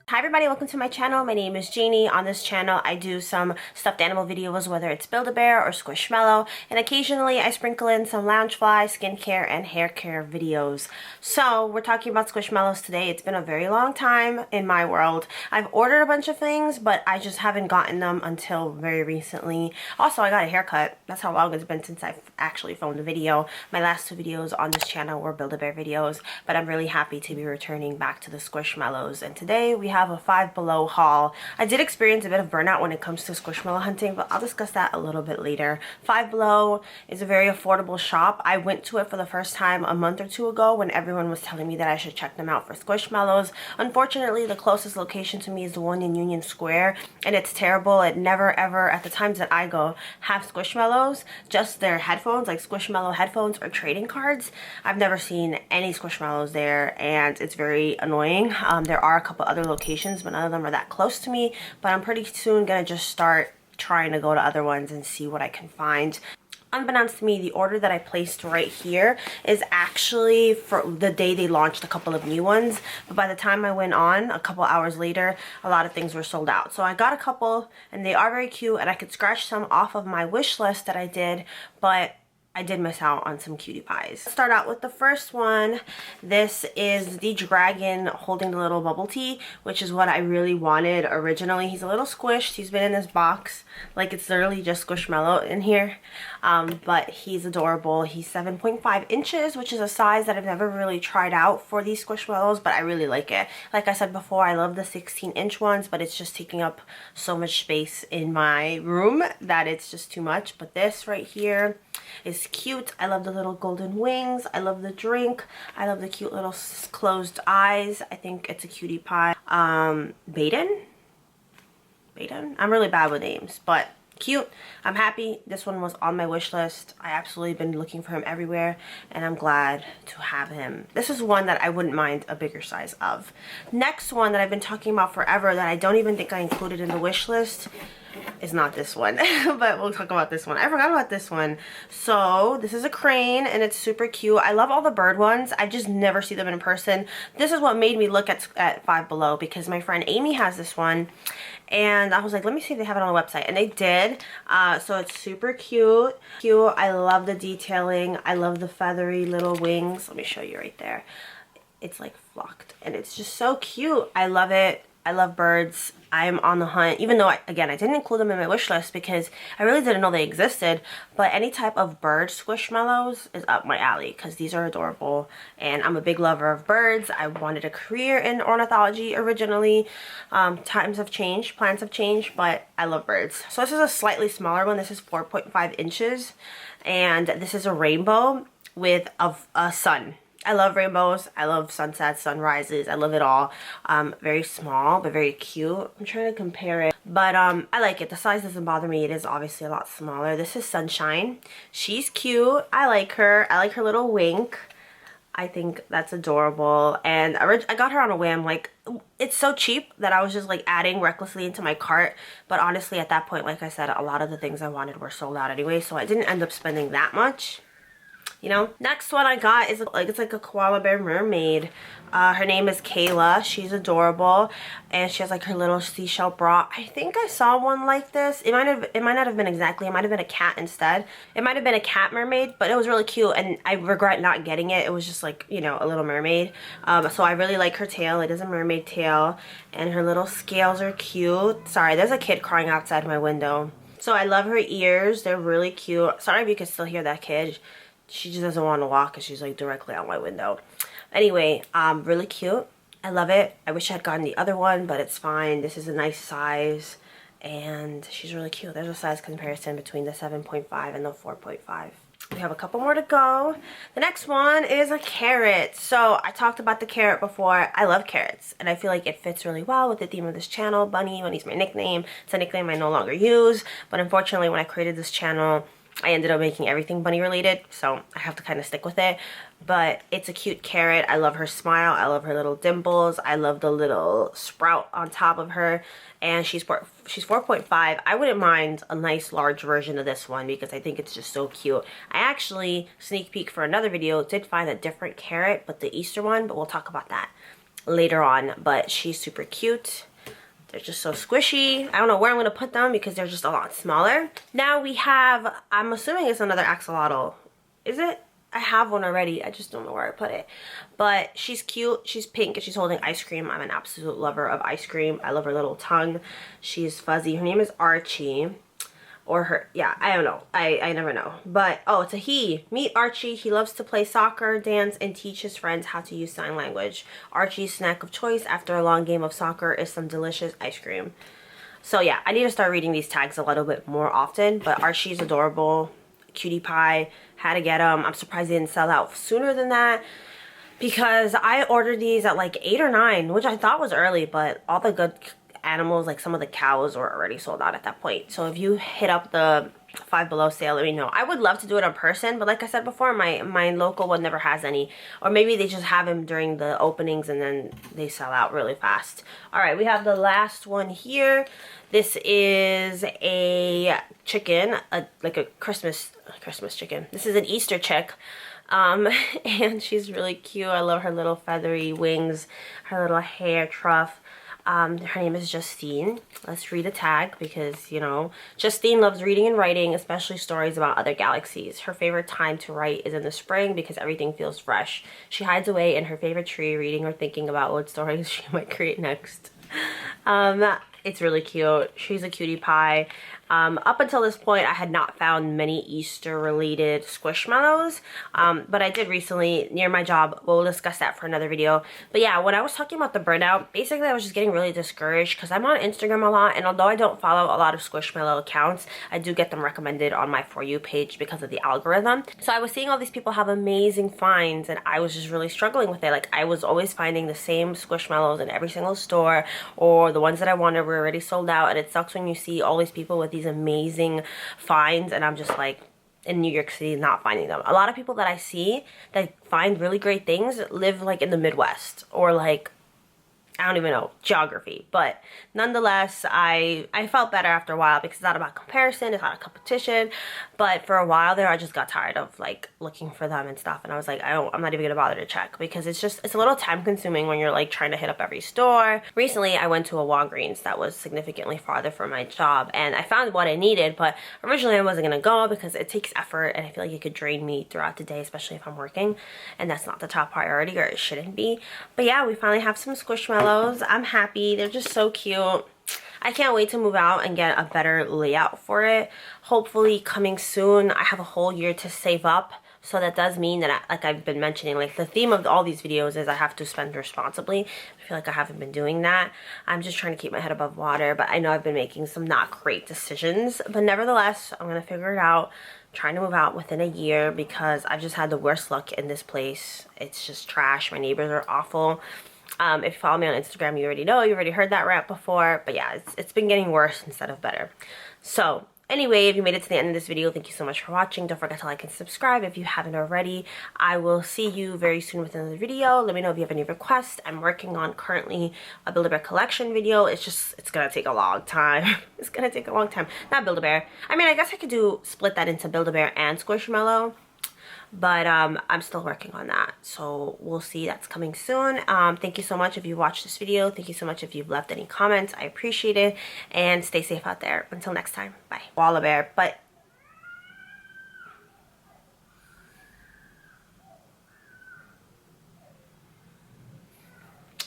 Hi everybody, welcome to my channel. My name is Janie. On this channel I do some stuffed animal videos, whether it's Build-A-Bear or Squishmallow, and occasionally I sprinkle in some Loungefly, skincare, and hair care videos. So we're talking about Squishmallows today. It's been a very long time in my world. I've ordered a bunch of things, but I just haven't gotten them until very recently. Also, I got a haircut. That's how long it's been since I've actually filmed a video. My last two videos on this channel were Build-A-Bear videos, but I'm really happy to be returning back to the Squishmallows, and today we have a Five Below haul. I did experience a bit of burnout when it comes to Squishmallow hunting, but I'll discuss that a little bit later. Five Below is a very affordable shop. I went to it for the first time a month or two ago when everyone was telling me that I should check them out for Squishmallows. Unfortunately, the closest location to me is the one in Union Square, and it's terrible. It never ever, at the times that I go, have Squishmallows, just their headphones, like Squishmallow headphones or trading cards. I've never seen any Squishmallows there, and it's very annoying. There are a couple other locations, but none of them are that close to me, but I'm pretty soon gonna just start trying to go to other ones and see what I can find. Unbeknownst to me, the order that I placed right here is actually for the day they launched a couple of new ones, but by the time I went on a couple hours later, a lot of things were sold out. So I got a couple, and they are very cute, and I could scratch some off of my wish list that I did, but I did miss out on some cutie pies. Let's start out with the first one. This is the dragon holding the little bubble tea, which is what I really wanted originally. He's a little squished. He's been in this box. Like, it's literally just Squishmallow in here. But he's adorable. He's 7.5 inches, which is a size that I've never really tried out for these Squishmallows, but I really like it. Like I said before, I love the 16-inch ones, but it's just taking up so much space in my room that it's just too much. But this right here is cute. I love the little golden wings. I love the drink. I love the cute little closed eyes. I think it's a cutie pie. Baden? I'm really bad with names, but cute. I'm happy. This one was on my wish list. I absolutely been looking for him everywhere, and I'm glad to have him. This is one that I wouldn't mind a bigger size of. Next one that I've been talking about forever that I don't even think I included in the wish list is not this one, but we'll talk about this one. I forgot about this one. So this is a crane, and it's super cute. I love all the bird ones. I just never see them in person. This is what made me look at Five Below, because my friend Amy has this one, and I was like, let me see if they have it on the website, and they did. So it's super cute. I love the detailing. I love the feathery little wings. Let me show you right there. It's like flocked, and it's just so cute. I love it. I love birds. I'm on the hunt, even though, again, I didn't include them in my wish list because I really didn't know they existed, but any type of bird Squishmallows is up my alley because these are adorable, and I'm a big lover of birds. I wanted a career in ornithology originally. Times have changed, plans have changed, but I love birds. So this is a slightly smaller one. This is 4.5 inches, and this is a rainbow with a sun. I love rainbows. I love sunsets, sunrises. I love it all. Very small, but very cute. I'm trying to compare it, but I like it. The size doesn't bother me. It is obviously a lot smaller. This is Sunshine. She's cute. I like her. I like her little wink. I think that's adorable. And I got her on a whim. Like, it's so cheap that I was just like adding recklessly into my cart. But honestly, at that point, like I said, a lot of the things I wanted were sold out anyway, so I didn't end up spending that much. You know, next one I got is like, it's like a koala bear mermaid. Her name is Kayla. She's adorable, and she has like her little seashell bra. I think I saw one like this. It might not have been exactly. It might have been a cat instead. It might have been a cat mermaid, but it was really cute, and I regret not getting it. It was just like, you know, a little mermaid. So I really like her tail. It is a mermaid tail, and her little scales are cute. Sorry, there's a kid crying outside my window. So I love her ears. They're really cute. Sorry if you can still hear that kid. She just doesn't want to walk because she's like directly on my window. Anyway, really cute. I love it. I wish I had gotten the other one, but it's fine. This is a nice size, and she's really cute. There's a size comparison between the 7.5 and the 4.5. We have a couple more to go. The next one is a carrot. So I talked about the carrot before. I love carrots, and I feel like it fits really well with the theme of this channel. Bunny's my nickname. It's a nickname I no longer use, but unfortunately when I created this channel, I ended up making everything bunny related, so I have to kind of stick with it. But it's a cute carrot. I love her smile. I love her little dimples. I love the little sprout on top of her. And she's 4.5. I wouldn't mind a nice large version of this one because I think it's just so cute. I actually, sneak peek for another video, did find a different carrot, but the Easter one, but we'll talk about that later on, but she's super cute. They're just so squishy. I don't know where I'm going to put them because they're just a lot smaller. Now we have, I'm assuming it's another axolotl. Is it? I have one already. I just don't know where I put it. But she's cute. She's pink and she's holding ice cream. I'm an absolute lover of ice cream. I love her little tongue. She's fuzzy. Her name is Archie. Or her, yeah, I don't know. I never know. But, oh, it's a he. Meet Archie. He loves to play soccer, dance, and teach his friends how to use sign language. Archie's snack of choice after a long game of soccer is some delicious ice cream. So, yeah, I need to start reading these tags a little bit more often. But Archie's adorable. Cutie pie. Had to get them. I'm surprised they didn't sell out sooner than that. Because I ordered these at like 8 or 9, which I thought was early. But all the good animals, like some of the cows, were already sold out at that point. So if you hit up the Five Below sale, let me know. I would love to do it in person, but like I said before, my local one never has any, or maybe they just have them during the openings and then they sell out really fast. All right, we have the last one here. This is a chicken, like a Christmas chicken. This is an Easter chick. And she's really cute. I love her little feathery wings, her little hair truff. Her name is Justine. Let's read a tag because, you know, Justine loves reading and writing, especially stories about other galaxies. Her favorite time to write is in the spring because everything feels fresh. She hides away in her favorite tree, reading or thinking about what stories she might create next. It's really cute. She's a cutie pie. Up until this point, I had not found many Easter-related Squishmallows, but I did recently near my job. We'll discuss that for another video. But yeah, when I was talking about the burnout, basically I was just getting really discouraged because I'm on Instagram a lot, and although I don't follow a lot of Squishmallow accounts, I do get them recommended on my For You page because of the algorithm. So I was seeing all these people have amazing finds, and I was just really struggling with it. Like, I was always finding the same Squishmallows in every single store, or the ones that I wanted were already sold out, and it sucks when you see all these people with these amazing finds and I'm just like in New York City not finding them. A lot of people that I see that find really great things live like in the Midwest or like, I don't even know, geography. But nonetheless, I felt better after a while because it's not about comparison, it's not a competition. But for a while there, I just got tired of like looking for them and stuff. And I was like, I'm not even gonna bother to check because it's a little time consuming when you're like trying to hit up every store. Recently, I went to a Walgreens that was significantly farther from my job and I found what I needed. But originally I wasn't gonna go because it takes effort and I feel like it could drain me throughout the day, especially if I'm working. And that's not the top priority, or it shouldn't be. But yeah, we finally have some Squishmallows. I'm happy. They're just so cute. I can't wait to move out and get a better layout for it. Hopefully coming soon. I have a whole year to save up. So that does mean that, like I've been mentioning, like the theme of all these videos is I have to spend responsibly. I feel like I haven't been doing that. I'm just trying to keep my head above water, but I know I've been making some not great decisions. But nevertheless, I'm going to figure it out. Trying to move out within a year because I've just had the worst luck in this place. It's just trash. My neighbors are awful. If you follow me on Instagram, you already know, you already heard that rant before, but yeah, it's been getting worse instead of better. So anyway, if you made it to the end of this video, thank you so much for watching. Don't forget to like and subscribe if you haven't already. I will see you very soon with another video. Let me know if you have any requests. I'm working on currently a Build-A-Bear collection video. It's gonna take a long time. It's gonna take a long time. Not Build-A-Bear. I mean, I guess I could split that into Build-A-Bear and Squishmallow. But I'm still working on that, so we'll see. That's coming soon. Thank you so much if you watched this video. Thank you so much if you've left any comments. I appreciate it, and stay safe out there. Until next time, bye. Koala bear, but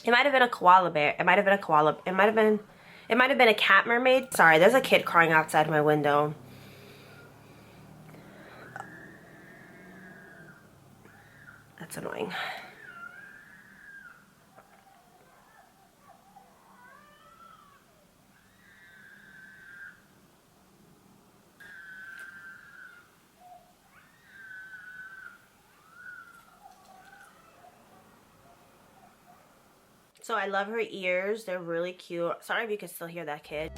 it might have been a koala bear. It might have been a koala. It might have been a cat mermaid. Sorry, there's a kid crying outside my window. That's annoying. So I love her ears. They're really cute. Sorry if you can still hear that kid.